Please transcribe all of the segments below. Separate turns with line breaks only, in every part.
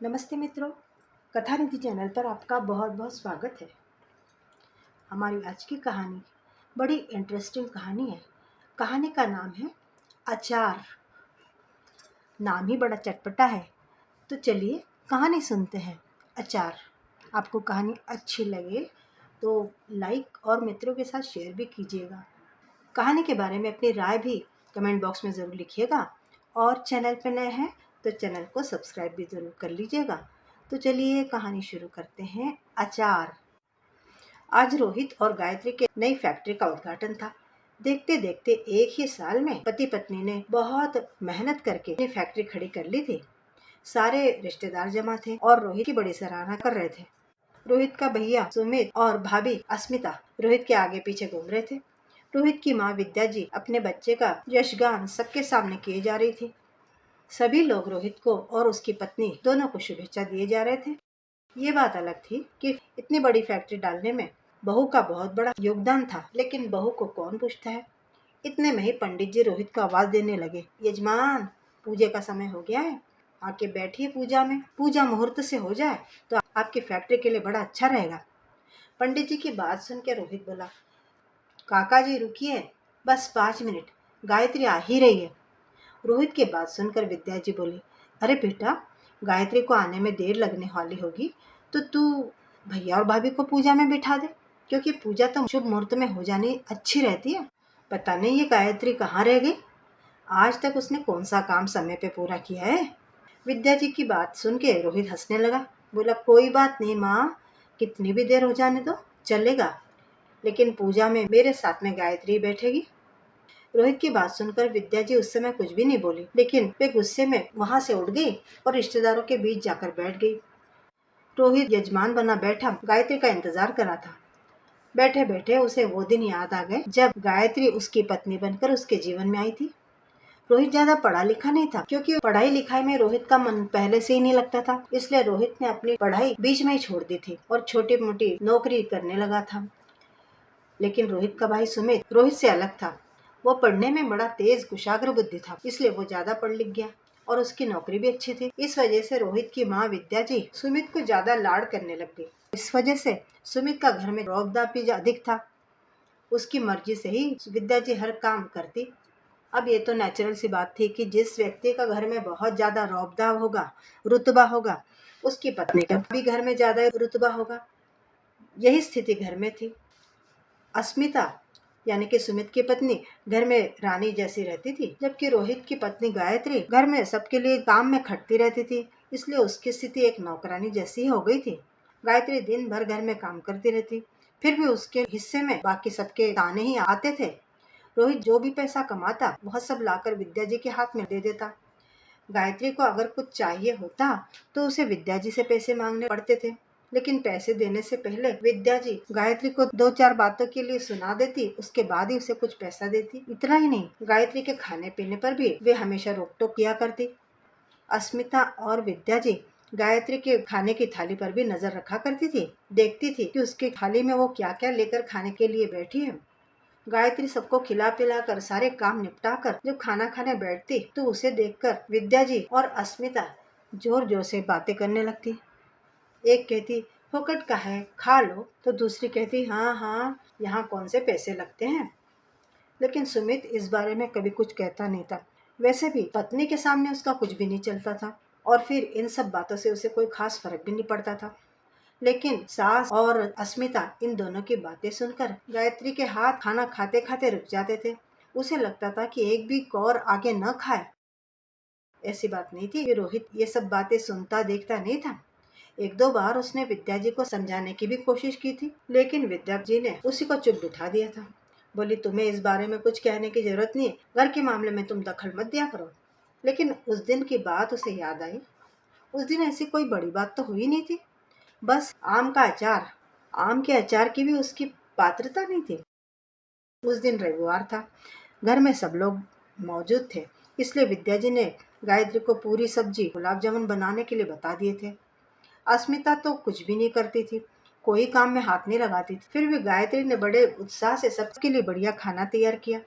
नमस्ते मित्रों, कथा निधि चैनल पर आपका बहुत बहुत स्वागत है। हमारी आज की कहानी बड़ी इंटरेस्टिंग कहानी है। कहानी का नाम है अचार। नाम ही बड़ा चटपटा है। तो चलिए कहानी सुनते हैं। अचार। आपको कहानी अच्छी लगे तो लाइक और मित्रों के साथ शेयर भी कीजिएगा। कहानी के बारे में अपनी राय भी कमेंट बॉक्स में ज़रूर लिखिएगा और चैनल पर नए हैं तो चैनल को सब्सक्राइब भी ज़रूर कर लीजिएगा। तो चलिए कहानी शुरू करते हैं। अचार। आज रोहित और गायत्री के नई फैक्ट्री का उद्घाटन था। देखते देखते एक ही साल में पति पत्नी ने बहुत मेहनत करके अपनी फैक्ट्री खड़ी कर ली थी। सारे रिश्तेदार जमा थे और रोहित की बड़ी सराहना कर रहे थे। रोहित का भैया सुमित और भाभी अस्मिता रोहित के आगे पीछे घूम रहे थे। रोहित की माँ विद्या जी अपने बच्चे का यशगान सबके सामने किए जा रही थी। सभी लोग रोहित को और उसकी पत्नी दोनों को शुभेच्छा दिए जा रहे थे। ये बात अलग थी कि इतनी बड़ी फैक्ट्री डालने में बहू का बहुत बड़ा योगदान था, लेकिन बहू को कौन पूछता है। इतने में ही पंडित जी रोहित को आवाज देने लगे, यजमान, पूजा का समय हो गया है, आके बैठिए पूजा में। पूजा मुहूर्त से हो जाए तो आपकी फैक्ट्री के लिए बड़ा अच्छा रहेगा। पंडित जी की बात सुन के रोहित बोला, काका जी रुकिए, बस 5 मिनट, गायत्री आ ही रही है। रोहित की बात सुनकर विद्या जी बोली, अरे बेटा, गायत्री को आने में देर लगने वाली होगी तो तू भैया और भाभी को पूजा में बिठा दे, क्योंकि पूजा तो शुभ मुहूर्त में हो जानी अच्छी रहती है। पता नहीं ये गायत्री कहाँ रह गई, आज तक उसने कौन सा काम समय पे पूरा किया है। विद्या जी की बात सुन के रोहित हंसने लगा। बोला, कोई बात नहीं माँ, कितनी भी देर हो जाने दो, चलेगा, लेकिन पूजा में मेरे साथ में गायत्री बैठेगी। रोहित की बात सुनकर विद्या जी उस समय कुछ भी नहीं बोली, लेकिन वे गुस्से में वहां से उठ गई और रिश्तेदारों के बीच जाकर बैठ गई। रोहित यजमान बना बैठा गायत्री का इंतजार कर रहा था। बैठे बैठे उसे वो दिन याद आ गए जब गायत्री उसकी पत्नी बनकर उसके जीवन में आई थी। रोहित ज्यादा पढ़ा लिखा नहीं था, क्योंकि पढ़ाई लिखाई में रोहित का मन पहले से ही नहीं लगता था। इसलिए रोहित ने अपनी पढ़ाई बीच में ही छोड़ दी थी और छोटी मोटी नौकरी करने लगा था। लेकिन रोहित का भाई सुमित रोहित से अलग था। वो पढ़ने में बड़ा तेज कुशाग्र बुद्धि था, इसलिए वो ज्यादा पढ़ लिख गया और उसकी नौकरी भी अच्छी थी। इस वजह से रोहित की माँ विद्या जी सुमित को ज्यादा लाड़ करने लग गई। इस वजह से सुमित का घर में रौब-दाब भी अधिक था। उसकी मर्जी से ही विद्या जी हर काम करती। अब ये तो नेचुरल सी बात थी कि जिस व्यक्ति का घर में बहुत ज्यादा रौब-दाब होगा, रुतबा होगा, उसकी पत्नी का भी घर में ज्यादा रुतबा होगा। यही स्थिति घर में थी। अस्मिता यानी कि सुमित की पत्नी घर में रानी जैसी रहती थी, जबकि रोहित की पत्नी गायत्री घर में सबके लिए काम में खटती रहती थी। इसलिए उसकी स्थिति एक नौकरानी जैसी हो गई थी। गायत्री दिन भर घर में काम करती रहती, फिर भी उसके हिस्से में बाकी सबके ताने ही आते थे। रोहित जो भी पैसा कमाता वह सब लाकर विद्या जी के हाथ में दे देता। गायत्री को अगर कुछ चाहिए होता तो उसे विद्या जी से पैसे मांगने पड़ते थे, लेकिन पैसे देने से पहले विद्या जी गायत्री को 2-4 बातों के लिए सुना देती, उसके बाद ही उसे कुछ पैसा देती। इतना ही नहीं, गायत्री के खाने पीने पर भी वे हमेशा रोक टोक किया करती। अस्मिता और विद्या जी गायत्री के खाने की थाली पर भी नजर रखा करती थी, देखती थी कि उसकी थाली में वो क्या क्या लेकर खाने के लिए बैठी है। गायत्री सबको खिला पिला कर सारे काम निपटा कर जब खाना खाने बैठती तो उसे देखकर विद्या जी और अस्मिता जोर जोर से बातें करने लगती। एक कहती, फोकट का है, खा लो, तो दूसरी कहती, हाँ हाँ, यहाँ कौन से पैसे लगते हैं। लेकिन सुमित इस बारे में कभी कुछ कहता नहीं था। वैसे भी पत्नी के सामने उसका कुछ भी नहीं चलता था और फिर इन सब बातों से उसे कोई खास फर्क भी नहीं पड़ता था। लेकिन सास और अस्मिता इन दोनों की बातें सुनकर गायत्री के हाथ खाना खाते खाते रुक जाते थे। उसे लगता था कि एक भी कौर आगे न खाए। ऐसी बात नहीं थी कि रोहित ये सब बातें सुनता देखता नहीं था। 1-2 बार उसने विद्या जी को समझाने की भी कोशिश की थी, लेकिन विद्या जी ने उसी को चुप बिठा दिया था। बोली, तुम्हें इस बारे में कुछ कहने की जरूरत नहीं है, घर के मामले में तुम दखल मत दिया करो। लेकिन उस दिन की बात उसे याद आई। उस दिन ऐसी कोई बड़ी बात तो हुई नहीं थी, बस आम का अचार। आम के अचार की भी उसकी पात्रता नहीं थी। उस दिन रविवार था, घर में सब लोग मौजूद थे, इसलिए विद्या जी ने गायत्री को पूरी सब्जी गुलाब जामुन बनाने के लिए बता दिए थे। अस्मिता तो कुछ भी नहीं करती थी, कोई काम में हाथ नहीं लगाती थी, फिर भी गायत्री ने बड़े उत्साह से सबके लिए बढ़िया खाना तैयार किया।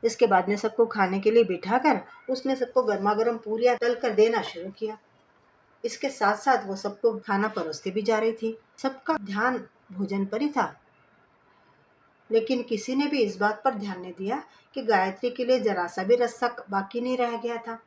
इसके बाद में सबको खाने के लिए बिठाकर उसने सबको गर्मा गर्म पूरियां तल कर देना शुरू किया। इसके साथ साथ वो सबको खाना परोसती भी जा रही थी। सबका ध्यान भोजन पर ही था, लेकिन किसी ने भी इस बात पर ध्यान नहीं दिया कि गायत्री के लिए जरा सा भी रस्सा बाकी नहीं रह गया था।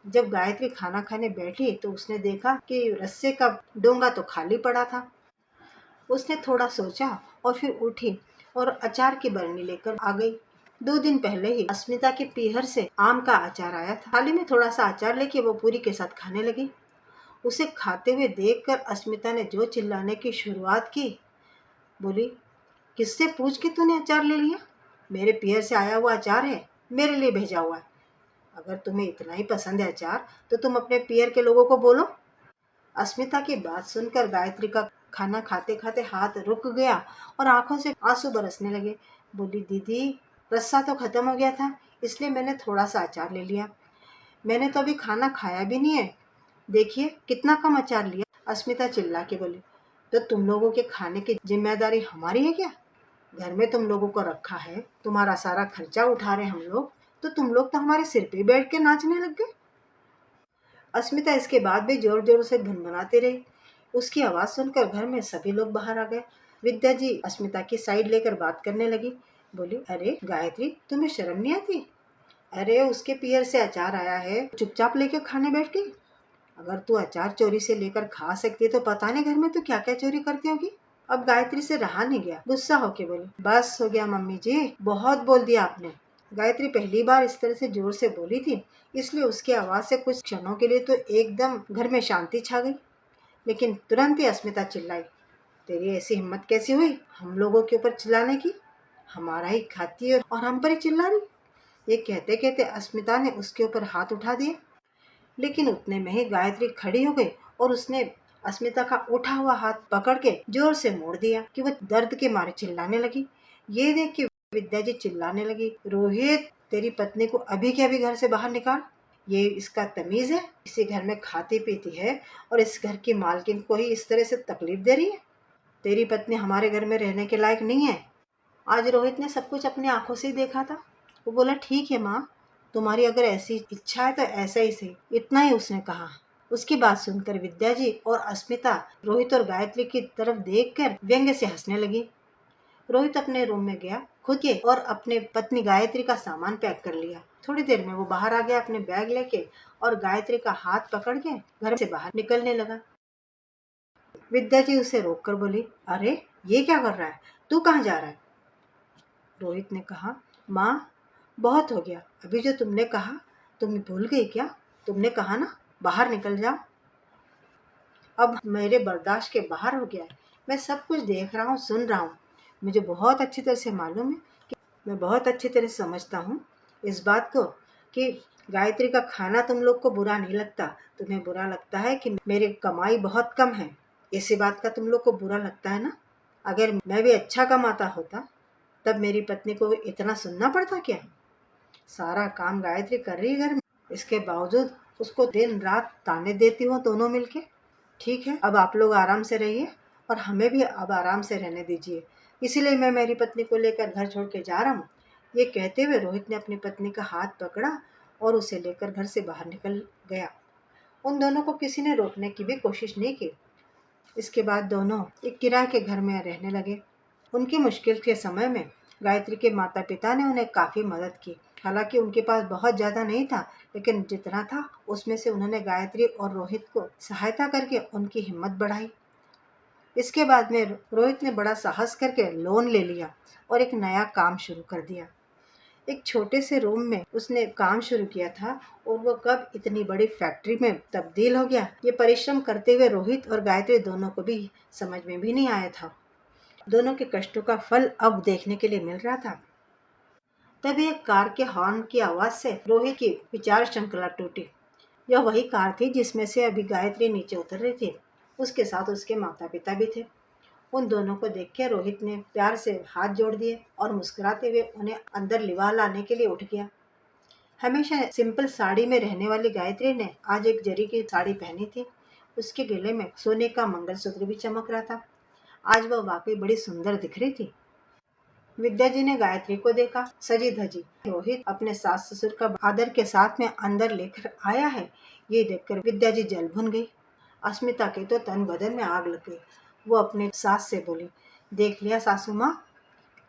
जब गायत्री खाना खाने बैठी तो उसने देखा कि रस्से का डोंगा तो खाली पड़ा था। उसने थोड़ा सोचा और फिर उठी और अचार की बरनी लेकर आ गई। 2 दिन पहले ही अस्मिता के पीहर से आम का अचार आया था। थाली में थोड़ा सा अचार लेके वो पूरी के साथ खाने लगी। उसे खाते हुए देखकर अस्मिता ने जो चिल्लाने की शुरुआत की, बोली, किससे पूछ के तूने अचार ले लिया? मेरे पीहर से आया हुआ अचार है, मेरे लिए भेजा हुआ है। अगर तुम्हें इतना ही पसंद है अचार तो तुम अपने पीहर के लोगों को बोलो। अस्मिता की बात सुनकर गायत्री का खाना खाते खाते हाथ रुक गया और आंखों से आंसू बरसने लगे। बोली, दीदी, रस्सा तो खत्म हो गया था, इसलिए मैंने थोड़ा सा अचार ले लिया। मैंने तो अभी खाना खाया भी नहीं है, देखिए कितना कम अचार लिया। अस्मिता चिल्ला के बोली, तो तुम लोगों के खाने की जिम्मेदारी हमारी है क्या? घर में तुम लोगों को रखा है, तुम्हारा सारा खर्चा उठा रहे हम लोग, तो तुम लोग तो हमारे सिर पे बैठ के नाचने लग गए। अस्मिता इसके बाद भी जोर जोर से भुनभुनाती रही। उसकी आवाज सुनकर घर में सभी लोग बाहर आ गए। विद्या जी अस्मिता की साइड लेकर बात करने लगी। बोली, अरे गायत्री, तुम्हें शर्म नहीं आती? अरे उसके पीहर से अचार आया है, चुपचाप लेकर खाने बैठ गई। अगर तू अचार चोरी से लेकर खा सकती तो पता नहीं घर में तू क्या क्या चोरी करती होगी। अब गायत्री से रहा नहीं गया, गुस्सा होके बोली, बस हो गया मम्मी जी, बहुत बोल दिया आपने। गायत्री पहली बार इस तरह से जोर से बोली थी, इसलिए उसकी आवाज से कुछ क्षणों के लिए तो एकदम घर में शांति छा गई। लेकिन तुरंत ही अस्मिता चिल्लाई, तेरी ऐसी हिम्मत कैसी हुई हम लोगों के ऊपर चिल्लाने की? हमारा ही खाती है और हम पर ही चिल्ला रही। ये कहते कहते अस्मिता ने उसके ऊपर हाथ उठा दिए, लेकिन उतने में ही गायत्री खड़ी हो गई और उसने अस्मिता का उठा हुआ हाथ पकड़ के जोर से मोड़ दिया कि वह दर्द के मारे चिल्लाने लगी। ये देख के विद्या जी चिल्लाने लगी, रोहित, तेरी पत्नी को अभी के अभी घर से बाहर निकाल। ये इसका तमीज है, इसी घर में खाती पीती है और इस घर की मालकिन को ही इस तरह से तकलीफ दे रही है। तेरी पत्नी हमारे घर में रहने के लायक नहीं है। आज रोहित ने सब कुछ अपनी आंखों से ही देखा था। वो बोला, ठीक है माँ, तुम्हारी अगर ऐसी इच्छा है तो ऐसा ही सही, इतना ही उसने कहा। उसकी बात सुनकर विद्या जी और अस्मिता रोहित और गायत्री की तरफ देखकर व्यंग्य से हंसने लगी। रोहित अपने रूम में गया खुद के और अपने पत्नी गायत्री का सामान पैक कर लिया। थोड़ी देर में वो बाहर आ गया अपने बैग लेके और गायत्री का हाथ पकड़ के घर से बाहर निकलने लगा। विद्या जी उसे रोक कर बोली, अरे ये क्या कर रहा है, तू कहाँ जा रहा है? रोहित ने कहा, माँ, बहुत हो गया, अभी जो तुमने कहा तुम भूल गई क्या? तुमने कहा ना बाहर निकल जाओ। अब मेरे बर्दाश्त के बाहर हो गया है। मैं सब कुछ देख रहा हूँ, सुन रहा हूँ। मुझे बहुत अच्छी तरह से मालूम है कि मैं बहुत अच्छी तरह से समझता हूँ इस बात को कि गायत्री का खाना तुम लोग को बुरा नहीं लगता। तुम्हें बुरा लगता है कि मेरी कमाई बहुत कम है, इसी बात का तुम लोग को बुरा लगता है ना। अगर मैं भी अच्छा कमाता होता तब मेरी पत्नी को इतना सुनना पड़ता क्या? सारा काम गायत्री कर रही है घर में, इसके बावजूद उसको दिन रात ताने देती हो दोनों मिलके। ठीक है, अब आप लोग आराम से रहिए और हमें भी अब आराम से रहने दीजिए, इसीलिए मैं मेरी पत्नी को लेकर घर छोड़ के जा रहा हूँ। ये कहते हुए रोहित ने अपनी पत्नी का हाथ पकड़ा और उसे लेकर घर से बाहर निकल गया। उन दोनों को किसी ने रोकने की भी कोशिश नहीं की। इसके बाद दोनों एक किराए के घर में रहने लगे। उनकी मुश्किल के समय में गायत्री के माता पिता ने उन्हें काफ़ी मदद की। हालांकि उनके पास बहुत ज़्यादा नहीं था, लेकिन जितना था उसमें से उन्होंने गायत्री और रोहित को सहायता करके उनकी हिम्मत बढ़ाई। इसके बाद में रोहित ने बड़ा साहस करके लोन ले लिया और एक नया काम शुरू कर दिया। एक छोटे से रूम में उसने काम शुरू किया था और वो कब इतनी बड़ी फैक्ट्री में तब्दील हो गया, ये परिश्रम करते हुए रोहित और गायत्री दोनों को भी समझ में भी नहीं आया था। दोनों के कष्टों का फल अब देखने के लिए मिल रहा था। तभी एक कार के हॉर्न की आवाज से रोहित की विचार श्रृंखला टूटी। यह वही कार थी जिसमें से अभी गायत्री नीचे उतर रही थी। उसके साथ उसके माता पिता भी थे। उन दोनों को देख के रोहित ने प्यार से हाथ जोड़ दिए और मुस्कुराते हुए उन्हें अंदर लिवा लाने के लिए उठ गया। हमेशा सिंपल साड़ी में रहने वाली गायत्री ने आज एक जरी की साड़ी पहनी थी। उसके गले में सोने का मंगलसूत्र भी चमक रहा था। आज वह वाकई बड़ी सुंदर दिख रही थी। विद्या जी ने गायत्री को देखा सजी धजी। रोहित अपने सास ससुर का आदर के साथ में अंदर लेकर आया है, ये देखकर विद्या जी जल भुन गई। अस्मिता के तो तन बदन में आग लग गई। वो अपने सास से बोली, देख लिया सासू माँ,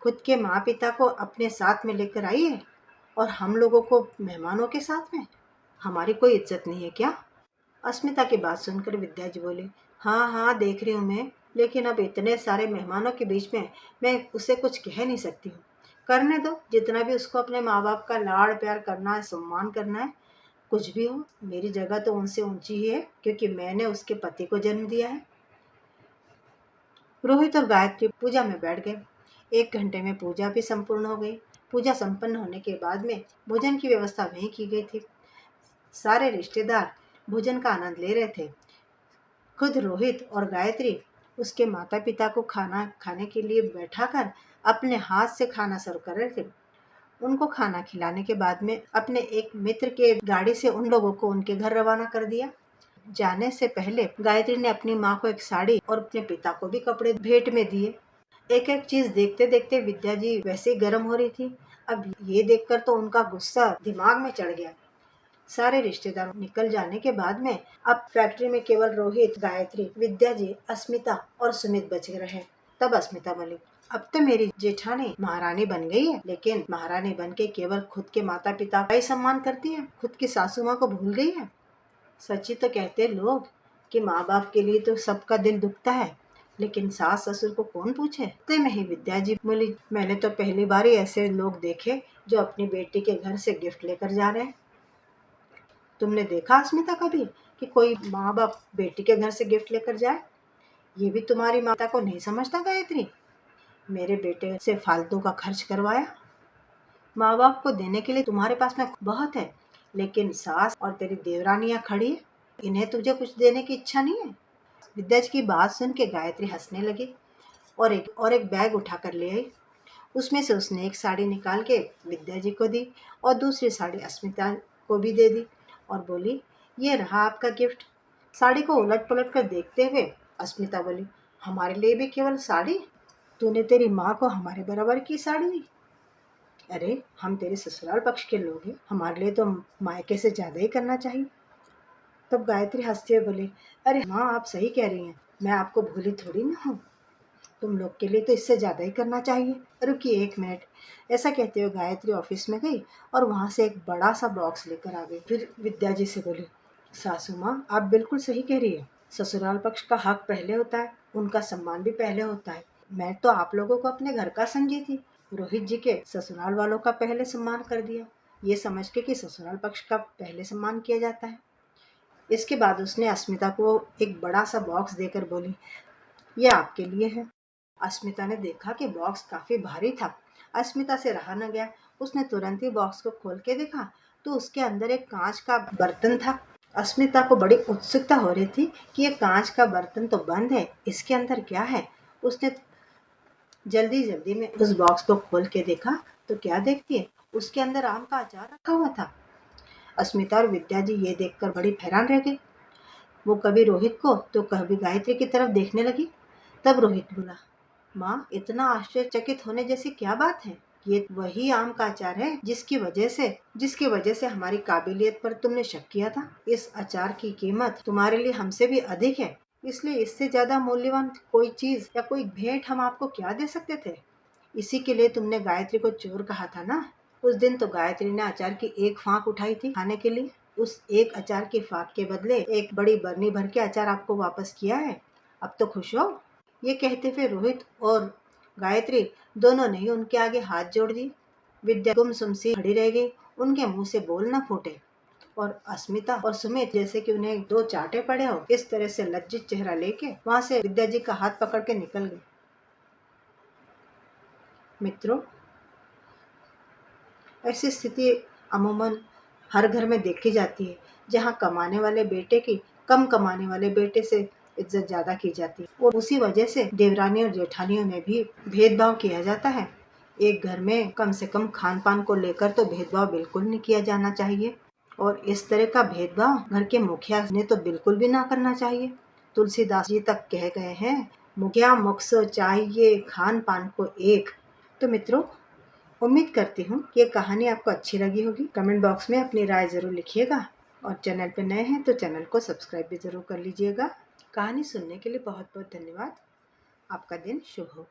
खुद के माँ पिता को अपने साथ में लेकर आई है और हम लोगों को मेहमानों के साथ में। हमारी कोई इज्जत नहीं है क्या? अस्मिता की बात सुनकर विद्या जी बोली, हाँ हाँ देख रही हूँ मैं, लेकिन अब इतने सारे मेहमानों के बीच में मैं उसे कुछ कह नहीं सकती हूँ। करने दो, जितना भी उसको अपने माँ बाप का लाड़ प्यार करना है, सम्मान करना है, कुछ भी हो, मेरी जगह तो उनसे ऊंची ही है, क्योंकि मैंने उसके पति को जन्म दिया है। रोहित और गायत्री पूजा में बैठ गए। 1 घंटे में पूजा भी संपूर्ण हो गई। पूजा संपन्न होने के बाद में भोजन की व्यवस्था वहीं की गई थी। सारे रिश्तेदार भोजन का आनंद ले रहे थे। खुद रोहित और गायत्री उसके माता पिता को खाना खाने के लिए बैठाकर अपने हाथ से खाना सर्व कर रहे थे। उनको खाना खिलाने के बाद में अपने एक मित्र के गाड़ी से उन लोगों को उनके घर रवाना कर दिया। जाने से पहले गायत्री ने अपनी माँ को एक साड़ी और अपने पिता को भी कपड़े भेंट में दिए। एक एक चीज देखते देखते विद्या जी वैसे ही गर्म हो रही थी। अब ये देखकर तो उनका गुस्सा दिमाग में चढ़ गया। सारे रिश्तेदार निकल जाने के बाद में अब फैक्ट्री में केवल रोहित, गायत्री, विद्या जी, अस्मिता और सुमित बच रहे। तब अस्मिता बोली, अब तो मेरी जेठानी महारानी बन गई है, लेकिन महारानी बन के केवल खुद के माता पिता का ही सम्मान करती है, खुद की सासू माँ को भूल गई है। सच्ची तो कहते लोग कि माँ बाप के लिए तो सबका दिल दुखता है, लेकिन सास ससुर को कौन पूछे। ते में ही विद्या जी बोली, मैंने तो पहली बार ही ऐसे लोग देखे जो अपनी बेटी के घर से गिफ्ट लेकर जा रहे हैं। तुमने देखा अस्मिता कभी कि कोई माँ बाप बेटी के घर से गिफ्ट लेकर जाए? ये भी तुम्हारी माता को नहीं समझता गायत्री? मेरे बेटे से फालतू का खर्च करवाया। माँ बाप को देने के लिए तुम्हारे पास में बहुत है, लेकिन सास और तेरी देवरानियां खड़ी है, इन्हें तुझे कुछ देने की इच्छा नहीं है। विद्या जी की बात सुन के गायत्री हंसने लगी और एक बैग उठाकर ले आई। उसमें से उसने एक साड़ी निकाल के विद्या जी को दी और दूसरी साड़ी अस्मिता को भी दे दी और बोली, ये रहा आपका गिफ्ट। साड़ी को उलट पलट कर देखते हुए अस्मिता बोली, हमारे लिए भी केवल साड़ी? तूने तेरी माँ को हमारे बराबर की साड़ी दी? अरे हम तेरे ससुराल पक्ष के लोग हैं, हमारे लिए तो मायके से ज्यादा ही करना चाहिए। तब गायत्री हंसते हुए बोली, अरे माँ आप सही कह रही हैं, मैं आपको भूली थोड़ी ना हूँ, तुम लोग के लिए तो इससे ज्यादा ही करना चाहिए। रुकिए 1 मिनट। ऐसा कहते हुए गायत्री ऑफिस में गई और वहां से एक बड़ा सा बॉक्स लेकर आ गई। फिर विद्या जी से बोली, सासू माँ आप बिल्कुल सही कह रही है, ससुराल पक्ष का हक पहले होता है, उनका सम्मान भी पहले होता है। मैं तो आप लोगों को अपने घर का समझी थी, रोहित जी के ससुराल वालों का पहले सम्मान कर दिया, ये समझ के कि ससुराल पक्ष का पहले सम्मान किया जाता है। इसके बाद उसने अस्मिता को एक बड़ा सा बॉक्स देकर बोली, ये आपके लिए है। अस्मिता ने देखा कि बॉक्स काफी भारी था। अस्मिता से रहा न गया, उसने तुरंत ही बॉक्स को खोल के देखा तो उसके अंदर एक कांच का बर्तन था। अस्मिता को बड़ी उत्सुकता हो रही थी कि ये कांच का बर्तन तो बंद है, इसके अंदर क्या है। उसने जल्दी जल्दी में उस बॉक्स को खोल के देखा तो क्या देखती है, उसके अंदर आम का अचार रखा हुआ था। अस्मिता और विद्या जी ये देखकर बड़ी हैरान रह गई। वो कभी रोहित को तो कभी गायत्री की तरफ देखने लगी। तब रोहित बोला, माँ इतना आश्चर्यचकित होने जैसी क्या बात है? ये वही आम का अचार है जिसकी वजह से हमारी काबिलियत पर तुमने शक किया था। इस अचार की कीमत तुम्हारे लिए हमसे भी अधिक है, इसलिए इससे ज्यादा मूल्यवान कोई चीज या कोई भेंट हम आपको क्या दे सकते थे। इसी के लिए तुमने गायत्री को चोर कहा था ना। उस दिन तो गायत्री ने अचार की एक फांक उठाई थी खाने के लिए, उस एक अचार की फांक के बदले एक बड़ी बरनी भर के अचार आपको वापस किया है। अब तो खुश हो। ये कहते हुए रोहित और गायत्री दोनों ने ही उनके आगे हाथ जोड़ दिए। विद्या गुमसुम सी खड़ी रह गई, उनके मुंह से बोल न फूटे और अस्मिता और सुमित जैसे कि उन्हें 2 चांटे पड़े हो, इस तरह से लज्जित चेहरा लेके वहां से विद्या जी का हाथ पकड़ के निकल गए। मित्रों, ऐसी स्थिति अमूमन हर घर में देखी जाती है, जहाँ कमाने वाले बेटे की कम कमाने वाले बेटे से इज्जत ज्यादा की जाती है और उसी वजह से देवरानी और जेठानियों में भी भेदभाव किया जाता है। एक घर में कम से कम खान पान को लेकर तो भेदभाव बिल्कुल नहीं किया जाना चाहिए और इस तरह का भेदभाव घर के मुखिया ने तो बिल्कुल भी ना करना चाहिए। तुलसीदास जी तक कह गए हैं, मुखिया मुख सो चाहिए खान पान को एक। तो मित्रों, उम्मीद करती हूँ कि ये कहानी आपको अच्छी लगी होगी। कमेंट बॉक्स में अपनी राय जरूर लिखिएगा और चैनल पे नए हैं तो चैनल को सब्सक्राइब भी ज़रूर कर लीजिएगा। कहानी सुनने के लिए बहुत बहुत धन्यवाद। आपका दिन शुभ हो।